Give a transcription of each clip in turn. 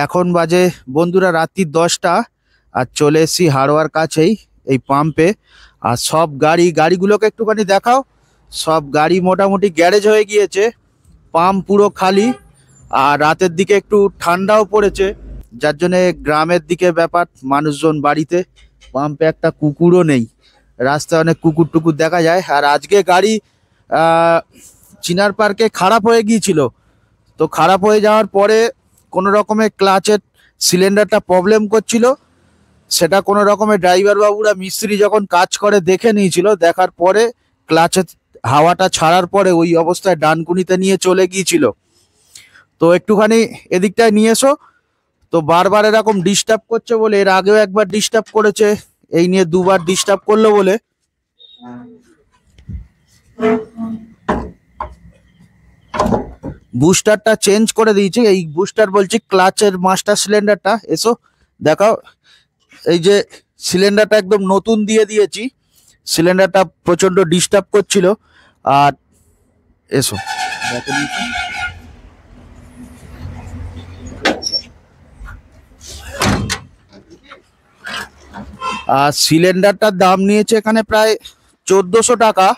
এখন বাজে বন্ধুরা রাত্রি 10টা। আর চলে এসেছি হাড়োয়ার কাছেই এই পাম্পে। আর সব গাড়িগুলোকে একটুখানি দেখাও। সব গাড়ি মোটামুটি গ্যারেজ হয়ে গিয়েছে, পাম্প পুরো খালি। আর রাতের দিকে একটু ঠান্ডাও পড়েছে, যার জন্যে গ্রামের দিকে ব্যাপার, মানুষজন বাড়িতে। পাম্পে একটা কুকুরও নেই, রাস্তায় অনেক কুকুর টুকুর দেখা যায়। আর আজকে গাড়ি চিনার পার্কে খারাপ হয়ে গিয়েছিল। তো খারাপ হয়ে যাওয়ার পরে কোনো রকমের ক্লাচের সিলিন্ডারটা প্রবলেম করছিল, সেটা কোনো রকমের ড্রাইভার বাবুরা মিস্ত্রি যখন কাজ করে দেখে নিয়েছিল। দেখার পরে ক্লাচের হাওয়াটা ছাড়ার পরে ওই অবস্থায় ডানকুনিতে নিয়ে চলে গিয়েছিল। তো একটুখানি এদিকটায় নিয়ে এসো। তো বারবার এরকম ডিস্টার্ব করছে বলে, এর আগেও একবার ডিস্টার্ব করেছে, এই নিয়ে দুবার ডিস্টার্ব করলো বলে বুস্টারটা চেঞ্জ করে দিয়েছি। এই বুস্টার বলছি ক্লাচের মাস্টার সিলিন্ডারটা, এসো দেখাও। এই যে সিলিন্ডারটা একদম নতুন দিয়ে দিয়েছি, সিলিন্ডারটা প্রচন্ড ডিস্টার্ব করছিল। আর এসো আর সিলিন্ডারটার দাম নিয়েছে এখানে প্রায় 1400 টাকা।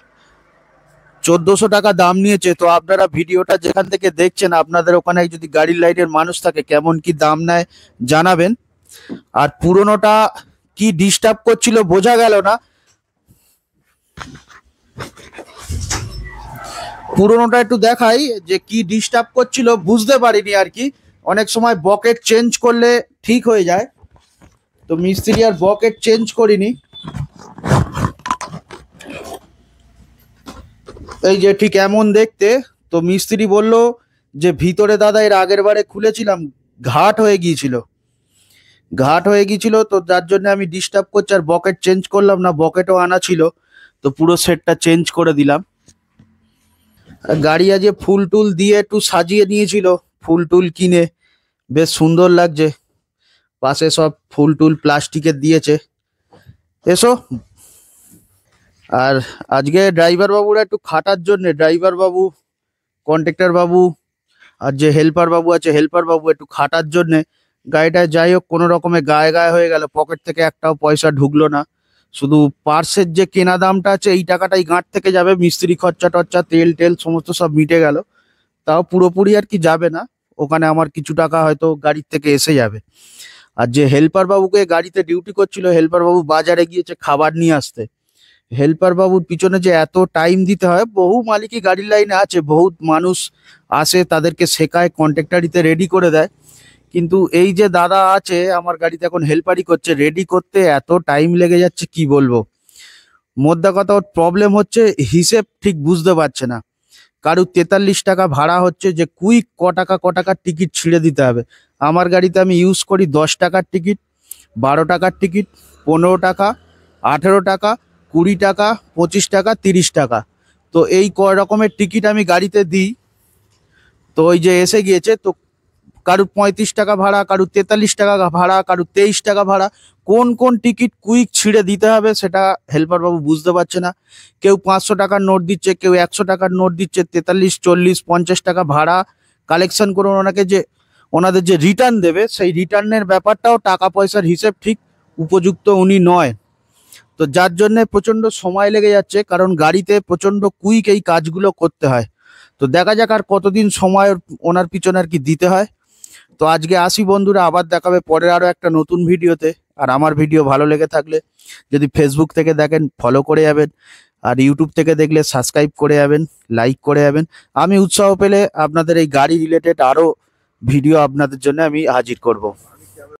1400 টাকা দাম নিয়েছে। তো আপনারা ভিডিওটা যেখান থেকে দেখছেন, আপনাদের ওখানে যদি গাড়ির লাইনের মানুষ থাকে, কেমন কি দাম নেয় জানাবেন। আর পুরোনোটা কি ডিস্টার্ব করছিল বোঝা গেল না, পুরোনোটা একটু দেখাই যে কি ডিস্টার্ব করছিল, বুঝতে পারিনি আর কি। অনেক সময় বকেট চেঞ্জ করলে ঠিক হয়ে যায়, তো মিস্ত্রি আর বকেট চেঞ্জ করিনি। এই যে ঠিক এমন দেখতে। তো মিস্ত্রি বলল যে ভিতরে দাদা এর আগের বারে খুলেছিলাম, ঘাট হয়ে গিয়েছিল, তো যার জন্য আমি ডিস্টার্ব করছি। আর বকেট চেঞ্জ করলাম না, বকেটও আনা ছিল, তো পুরো সেটটা চেঞ্জ করে দিলাম। গাড়ি আজ ফুল টুল দিয়ে একটু সাজিয়ে নিয়েছিল, ফুল টুল কিনে বেশ সুন্দর লাগছে। পাশে সব ফুল টুল প্লাস্টিকের দিয়েছে, এসো। আর আজকে ড্রাইভার বাবুরা একটু খাটার জন্য, ড্রাইভার বাবু, কন্ট্রাক্টর বাবু আর যে হেল্পার বাবু আছে, হেল্পার বাবু একটু খাটার জন্যে গাড়িটা যাই হোক কোনো রকমে গায়ে গায়ে হয়ে গেল। পকেট থেকে একটাও পয়সা ঢুকলো না, শুধু পার্সের যে কেনা দামটা আছে এই টাকাটাই গাঁট থেকে যাবে। মিস্ত্রি খরচা টরচা তেল টেল সমস্ত সব মিটে গেল, তাও পুরোপুরি আর কি যাবে না। ওখানে আমার কিছু টাকা হয়তো গাড়ির থেকে এসে যাবে। আর যে হেল্পার বাবুকে গাড়িতে ডিউটি করছিল, হেল্পার বাবু বাজারে গিয়েছে খাবার নিয়ে আসতে। হেল্পার বাবুর পিছনে যে এত টাইম দিতে হয়, বহু মালিকই গাড়ির লাইনে আছে, বহুত মানুষ আসে, তাদেরকে শেখায়, কন্ট্রাক্টারিতে রেডি করে দেয়। কিন্তু এই যে দাদা আছে আমার গাড়িতে এখন হেল্পারই করছে, রেডি করতে এত টাইম লেগে যাচ্ছে কি বলবো। মোদ্দা কথা ওর প্রবলেম হচ্ছে হিসেব ঠিক বুঝতে পারছে না। কারুর 43 টাকা ভাড়া হচ্ছে, যে কুইক ক টাকার টিকিট ছিঁড়ে দিতে হবে। আমার গাড়িতে আমি ইউজ করি 10 টাকার টিকিট, 12 টাকার টিকিট, 15 টাকা, 18 টাকা, 20 টাকা, 25 টাকা, 30 টাকা। তো এই কয় রকমের টিকিট আমি গাড়িতে দিই। তো ওই যে এসে গিয়েছে, তো কারুর 35 টাকা ভাড়া, কারুর 43 টাকা ভাড়া, কারুর 23 টাকা ভাড়া। কোন কোন টিকিট কুইক ছিঁড়ে দিতে হবে সেটা হেল্পার বাবু বুঝতে পারছে না। কেউ 500 টাকার নোট দিচ্ছে, কেউ 100 টাকার নোট দিচ্ছে, 43, 40, 50 টাকা ভাড়া কালেকশন করে ওনাকে যে ওনাদের যে রিটার্ন দেবে, সেই রিটার্নের ব্যাপারটাও টাকা পয়সার হিসেব ঠিক উপযুক্ত উনি নয়। তো যার জন্য প্রচন্ড সময় লেগে যাচ্ছে, কারণ গাড়িতে প্রচন্ড কুইক এই কাজগুলো করতে হয়। তো দেখা যাক আর কতদিন সময় ওনার পিছনে আর কি দিতে হয়। তো আজকে আসি বন্ধুরা, আবার দেখাবে পরের আরো একটা নতুন ভিডিওতে। আর আমার ভিডিও ভালো লেগে থাকলে যদি ফেসবুক থেকে দেখেন ফলো করে যাবেন, আর ইউটিউব থেকে দেখলে সাবস্ক্রাইব করে যাবেন, লাইক করে যাবেন। আমি উৎসাহ পেলে আপনাদের এই গাড়ি রিলেটেড আরো ভিডিও আপনাদের জন্য আমি হাজির করব।